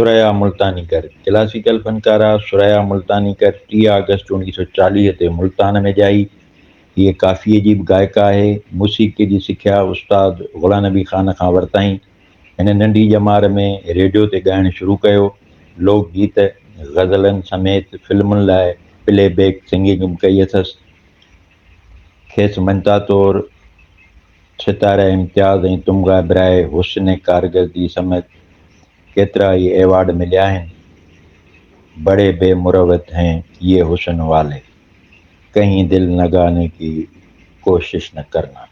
Suraiya मुल्तानीकर classical फ़नकारा Suraiya मुल्तानीकर 30 अगस्त 1940 ते मुल्तान में ॼाई। हीअ काफ़ी अजीब गायका आहे। मौसीक़ी जी सिख्या उस्ताद ग़ुलाम नबी ख़ान खां वरितईं। हिन नंढी ॼमार में रेडियो ते ॻाइणु शुरू कयो। लोकगीत ग़ज़लनि समेत फ़िल्मुनि लाइ प्लेबैक सिंगिंग बि कई अथसि। खेसि मंता तौरु सितारा इम्तियाज़ ऐं तुमगा बराए हुस्न कारकर्दगी समेत केतिरा ई एवॉर्ड मिलिया आहिनि। बड़े बेमुरवत हैं ये हुस्न वाले, कहीं दिल लगाने की कोशिश न करना।